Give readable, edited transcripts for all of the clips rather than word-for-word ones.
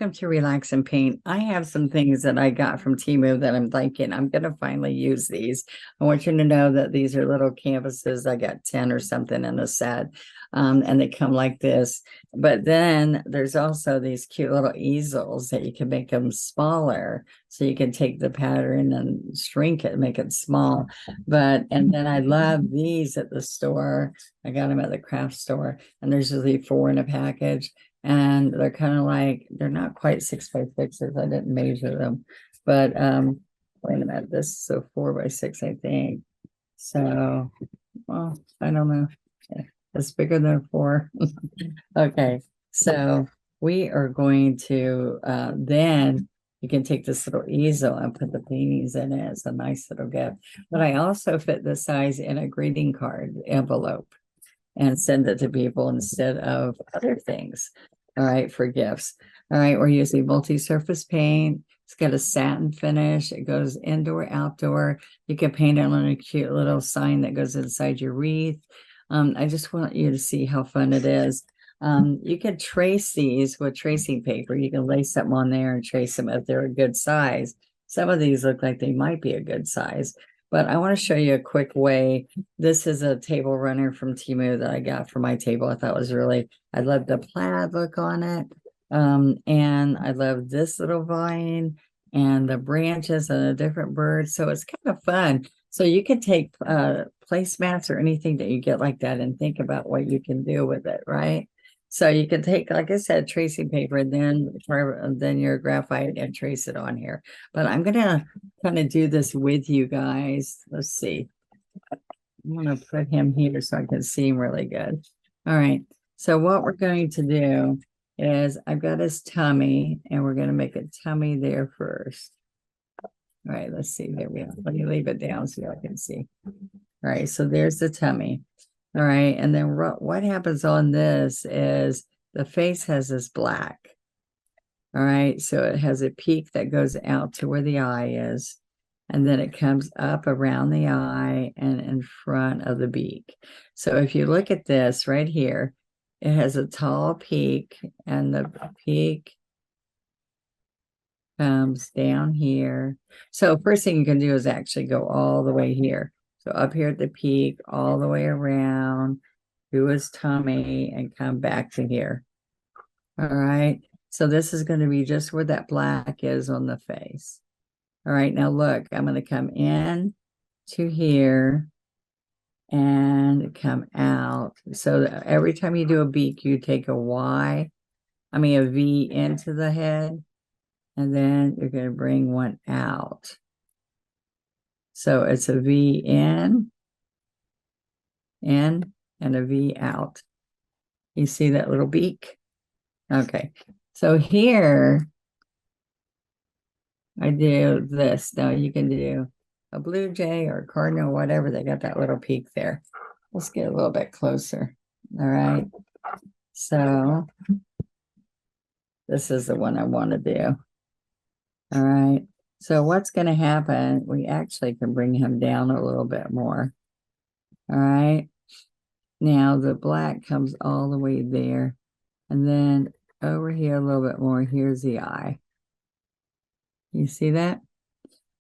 welcome to Relax and Paint. I have some things that I got from Temu that I'm thinking I'm going to finally use these. I want you to know that these are little canvases. I got 10 or something in a set, and they come like this. But then there's also these cute little easels that you can make them smaller. So you can take the pattern and shrink it, make it small. And then I love these at the store. I got them at the craft store, and there's usually 4 in a package. And they're kind of like, they're not quite 6x6s. I didn't measure them, but wait a minute, this is a 4x6, I think. So, well, I don't know. It's bigger than 4. Okay, so we are going to then you can take this little easel and put the paintings in it. It's a nice little gift. But I also fit the size in a greeting card envelope and send it to people instead of other things. All right, for gifts. All right, we're using multi-surface paint. It's got a satin finish. It goes indoor, outdoor. You can paint it on a cute little sign that goes inside your wreath. I just want you to see how fun it is. You can trace these with tracing paper. You can lay something on there and trace them if they're a good size. Some of these look like they might be a good size. But I want to show you a quick way. This is a table runner from Temu that I got for my table. I thought was really, I love the plaid look on it. And I love this little vine and the branches and a different bird. So it's kind of fun. So you can take placemats or anything that you get like that and think about what you can do with it, right? So you can take, like I said, tracing paper and then your graphite and trace it on here. But I'm gonna kind of do this with you guys. Let's see. I'm gonna put him here so I can see him really good. All right. So what we're going to do is I've got his tummy and we're gonna make a tummy there first. All right, let's see. There we go. Let me leave it down so I can see. All right, so there's the tummy. All right, and then what happens on this is the face has this black. All right, so it has a peak that goes out to where the eye is, and then it comes up around the eye and in front of the beak. So if you look at this right here, it has a tall peak, and the peak comes down here. So first thing you can do is actually go all the way here. So up here at the peak, all the way around, do his tummy, and come back to here. All right. So this is going to be just where that black is on the face. All right. Now look, I'm going to come in to here and come out. So every time you do a beak, you take a V into the head, and then you're going to bring one out. So it's a V in, and a V out. You see that little beak? Okay. So here I do this. Now you can do a blue jay or a cardinal, whatever. They got that little peak there. Let's get a little bit closer. All right. So this is the one I want to do. All right. So what's going to happen, we actually can bring him down a little bit more. All right. Now the black comes all the way there. And then over here a little bit more, here's the eye. You see that?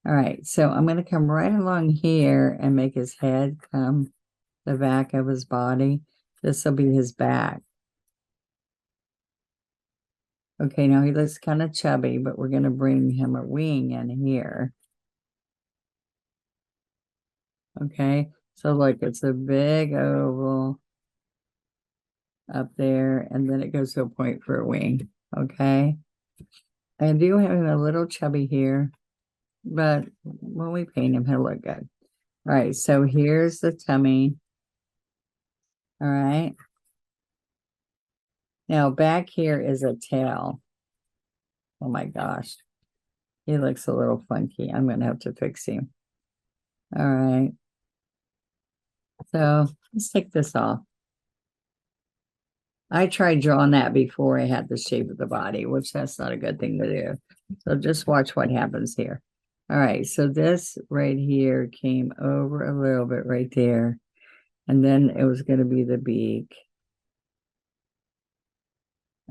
All right. So I'm going to come right along here and make his head come the back of his body. This will be his back. Okay, now he looks kind of chubby, but we're going to bring him a wing in here. Okay, so look, it's a big oval up there, and then it goes to a point for a wing. Okay, I do have him a little chubby here, but when we paint him, he'll look good. All right, so here's the tummy. All right, now back here is a tail. Oh my gosh, he looks a little funky. I'm going to have to fix him. All right. So let's take this off. I tried drawing that before I had the shape of the body, which that's not a good thing to do. So just watch what happens here. All right, so this right here came over a little bit right there. And then it was going to be the beak.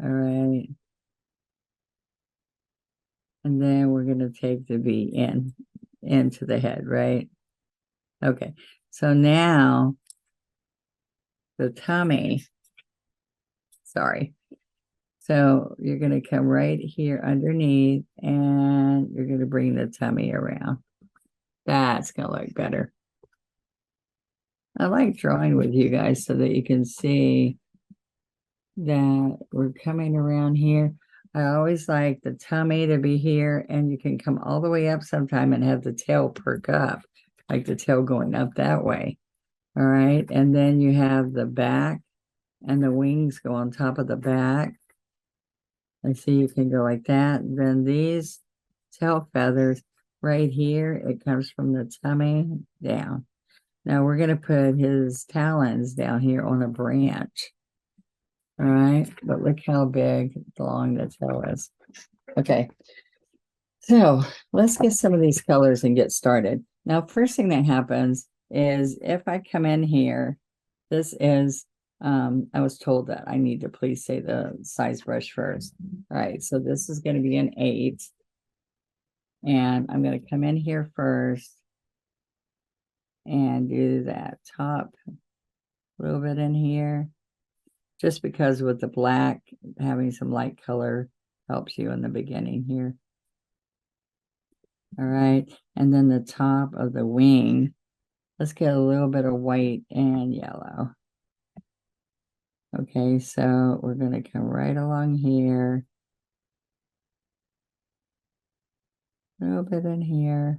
All right. And then we're going to take the V into the head, right? Okay. So now the tummy, sorry. So you're going to come right here underneath and you're going to bring the tummy around. That's going to look better. I like drawing with you guys so that you can see that we're coming around here. I always like the tummy to be here, and you can come all the way up sometime and have the tail perk up, like the tail going up that way. All right. And then you have the back and the wings go on top of the back. And see, you can go like that. Then these tail feathers right here, it comes from the tummy down. Now we're going to put his talons down here on a branch. All right, but look how big, long the tail is. Okay, so let's get some of these colors and get started. Now, first thing that happens is if I come in here, this is, I was told that I need to please say the size brush first. All right, so this is going to be an 8. And I'm going to come in here first and do that top little bit in here. Just because with the black, having some light color helps you in the beginning here. All right, and then the top of the wing, let's get a little bit of white and yellow. Okay, so we're going to come right along here. A little bit in here.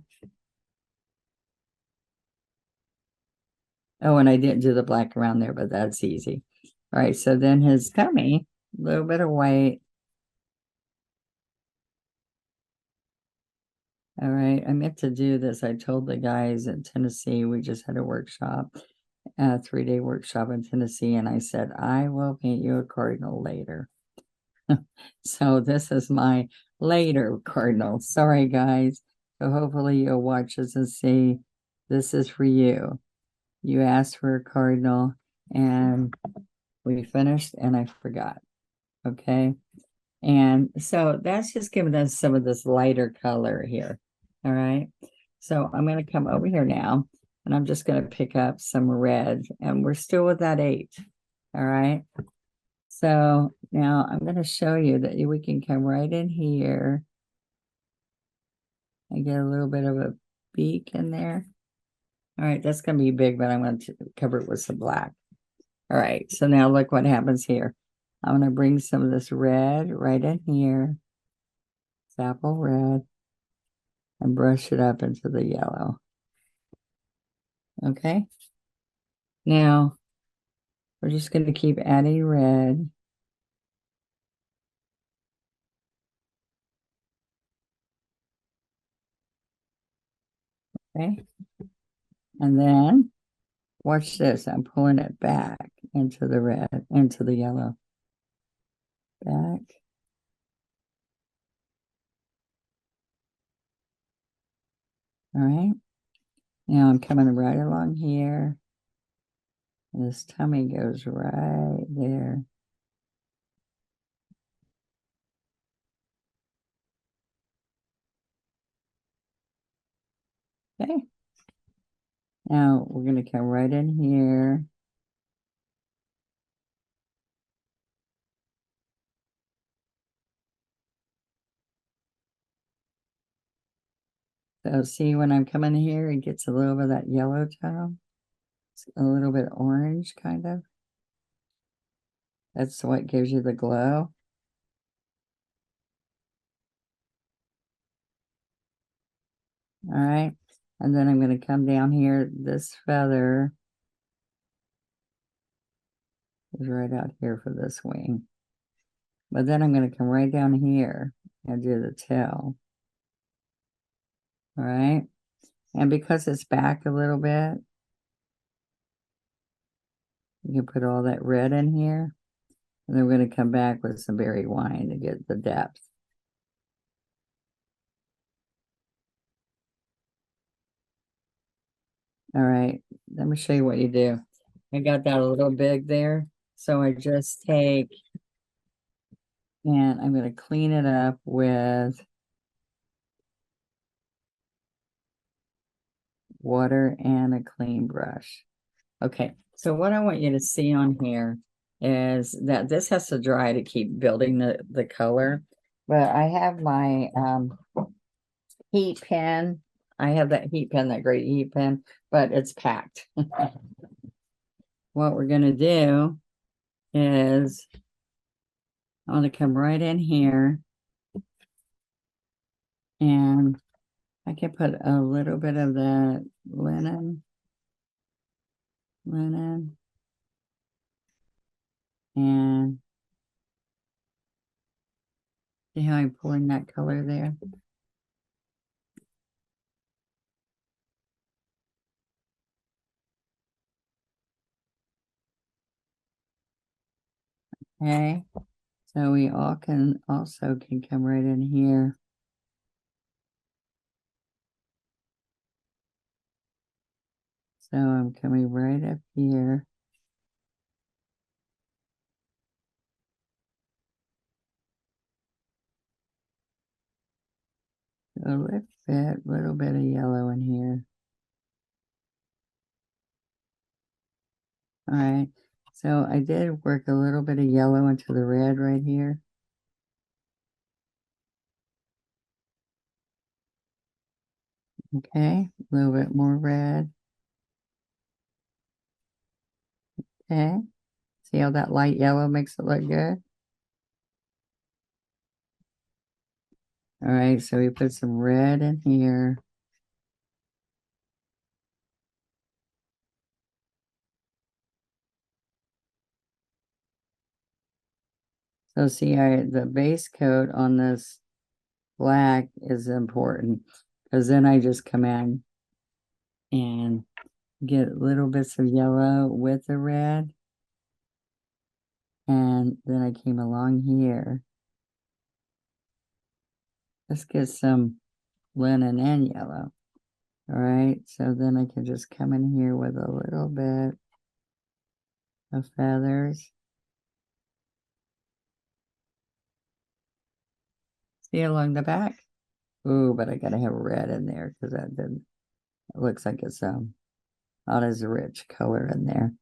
Oh, and I didn't do the black around there, but that's easy. All right, so then his tummy, a little bit of white. All right, I meant to do this. I told the guys in Tennessee, we just had a workshop, a 3-day workshop in Tennessee, and I said, I will paint you a cardinal later. So this is my later cardinal. Sorry, guys. So hopefully you'll watch this and see this is for you. You asked for a cardinal, and we finished, and I forgot. Okay. And so that's just giving us some of this lighter color here. All right. So I'm going to come over here now, and I'm just going to pick up some red, and we're still with that 8. All right. So now I'm going to show you that we can come right in here and get a little bit of a beak in there. All right. That's going to be big, but I'm going to cover it with some black. All right. So now look what happens here. I'm going to bring some of this red right in here. It's apple red. And brush it up into the yellow. Okay. Now, we're just going to keep adding red. Okay. And then, watch this. I'm pulling it back into the red, into the yellow. Back. All right. Now I'm coming right along here. And this tummy goes right there. Okay. Now we're going to come right in here. So see when I'm coming here, it gets a little bit of that yellow tone. It's a little bit orange, kind of. That's what gives you the glow. All right. And then I'm going to come down here. This feather is right out here for this wing. But then I'm going to come right down here and do the tail. All right. And because it's back a little bit, you can put all that red in here. And then we're going to come back with some berry wine to get the depth. All right. Let me show you what you do. I got that a little big there. So I just take and I'm going to clean it up with water and a clean brush. Okay, so what I want you to see on here is that this has to dry to keep building the color. But I have my heat pen. I have that heat pen, that great heat pen, but it's packed. What we're gonna do is I want to come right in here and I can put a little bit of that linen, and see how I'm pulling that color there. Okay, so we all can also can come right in here. So I'm coming right up here. A little bit of yellow in here. All right, so I did work a little bit of yellow into the red right here. Okay, a little bit more red. Okay, see how that light yellow makes it look good? All right, so we put some red in here. So see, the base coat on this black is important because then I just come in and get little bits of yellow with the red. And then I came along here. Let's get some linen and yellow. All right, so then I can just come in here with a little bit of feathers. See along the back? Ooh, but I gotta have red in there because that didn't, it looks like it's not as rich color in there.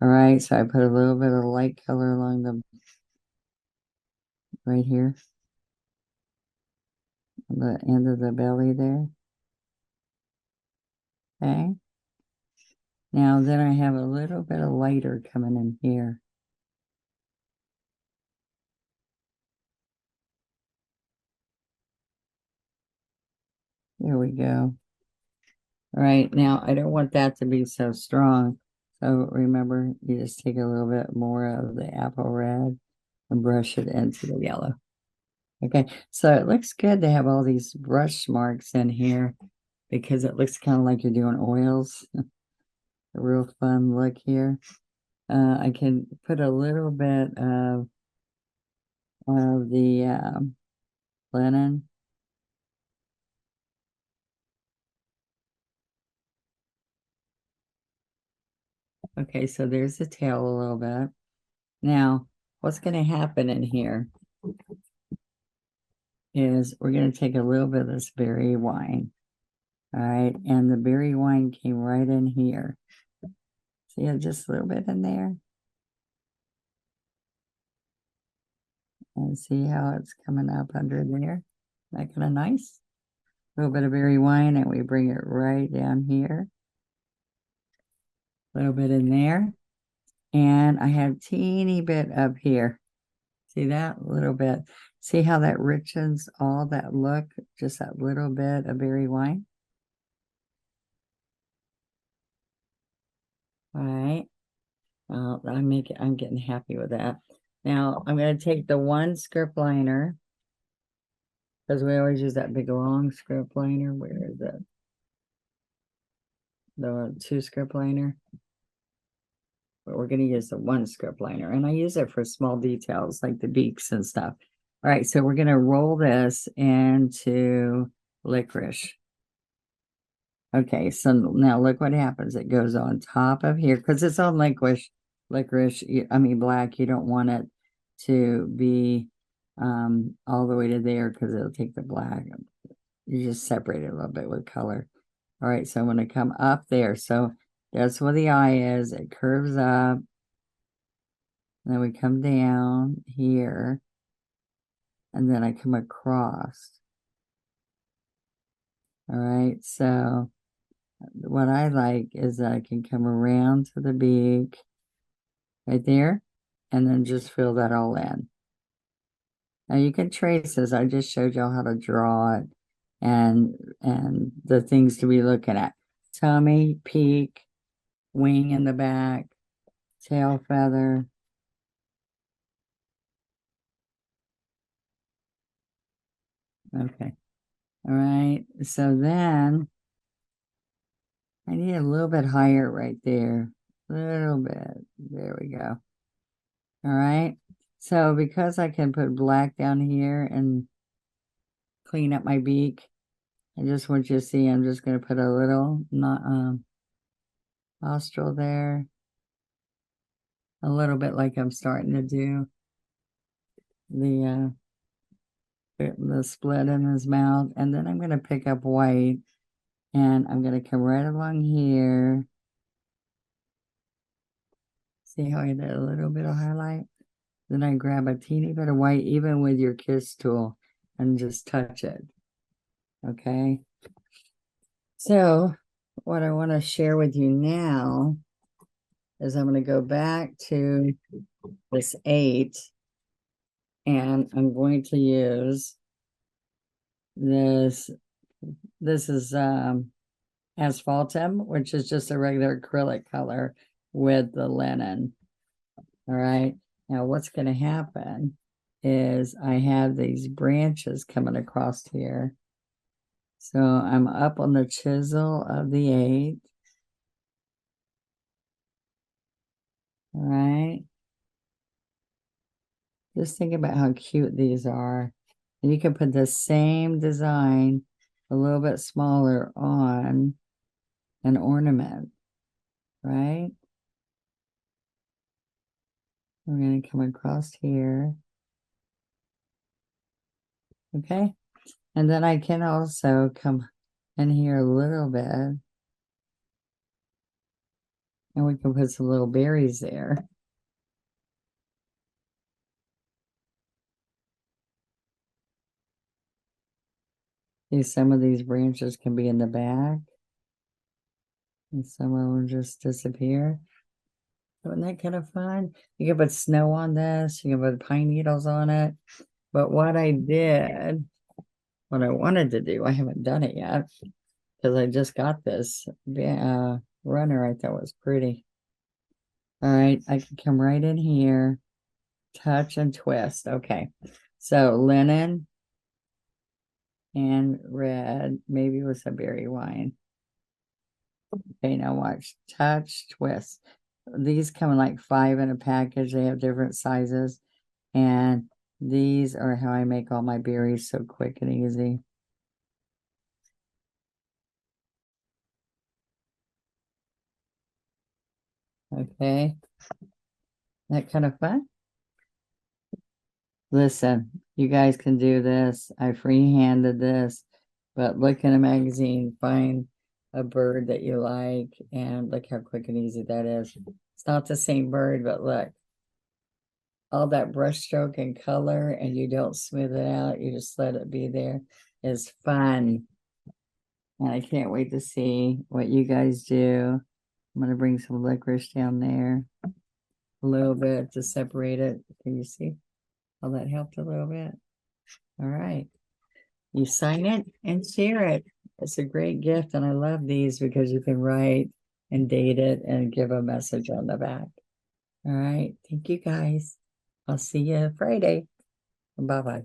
All right, so I put a little bit of light color along the right here on the end of the belly there. Okay. Now then I have a little bit of lighter coming in here. There we go. All right, now I don't want that to be so strong. So remember, you just take a little bit more of the apple red and brush it into the yellow. Okay, so it looks good to have all these brush marks in here because it looks kind of like you're doing oils. A real fun look here. I can put a little bit of the linen. Okay, so there's the tail a little bit. Now, what's going to happen in here is we're going to take a little bit of this berry wine. All right, and the berry wine came right in here. See it just a little bit in there? And see how it's coming up under there? That kind of nice? A little bit of berry wine, and we bring it right down here. A little bit in there. And I have teeny bit up here. See that? A little bit. See how that richens all that look? Just that little bit of berry wine. All right. I'm getting happy with that. Now I'm going to take the one script liner because we always use that big long script liner. Where is it? The two script liner. But we're going to use the one script liner, and I use it for small details like the beaks and stuff. All right, so we're going to roll this into licorice. Okay, so now look what happens. It goes on top of here because it's on licorice. I mean black. You don't want it to be all the way to there because it'll take the black. You just separate it a little bit with color. All right, so I'm going to come up there. So that's where the eye is. It curves up. Then we come down here. And then I come across. All right, so what I like is I can come around to the beak right there and then just fill that all in. Now you can trace this. I just showed y'all how to draw it and the things to be looking at. Tummy, peak, wing in the back, tail feather. Okay. All right. So then I need a little bit higher right there. A little bit. There we go. All right. So because I can put black down here and clean up my beak, I just want you to see I'm just going to put a little nostril there. A little bit like I'm starting to do the split in his mouth. And then I'm going to pick up white and I'm going to come right along here. See how I did a little bit of highlight? Then I grab a teeny bit of white, even with your kiss tool, and just touch it. Okay. So what I want to share with you now is I'm going to go back to this 8 and I'm going to use this. This is asphaltum, which is just a regular acrylic color with the linen. All right. Now what's going to happen is I have these branches coming across here. So I'm up on the chisel of the 8. All right. Just think about how cute these are. And you can put the same design a little bit smaller on an ornament, right? We're going to come across here. Okay. And then I can also come in here a little bit. And we can put some little berries there. See, some of these branches can be in the back. And some of them just disappear. Isn't that kind of fun? You can put snow on this. You can put pine needles on it. But what I did, what I wanted to do, I haven't done it yet because I just got this runner I thought was pretty. All right, I can come right in here, touch and twist. Okay, so linen and red, maybe with some berry wine. Okay, now watch, touch, twist. These come in like 5 in a package. They have different sizes. And these are how I make all my berries so quick and easy. Okay. That kind of fun? Listen, you guys can do this. I free-handed this, but look in a magazine, find a bird that you like, and look how quick and easy that is. It's not the same bird, but look. All that brush stroke and color, and you don't smooth it out. You just let it be there. Is fun. And I can't wait to see what you guys do. I'm going to bring some licorice down there a little bit to separate it. Can you see how that helped a little bit? All right. You sign it and share it. It's a great gift. And I love these because you can write and date it and give a message on the back. All right. Thank you guys. I'll see you Friday. Bye-bye.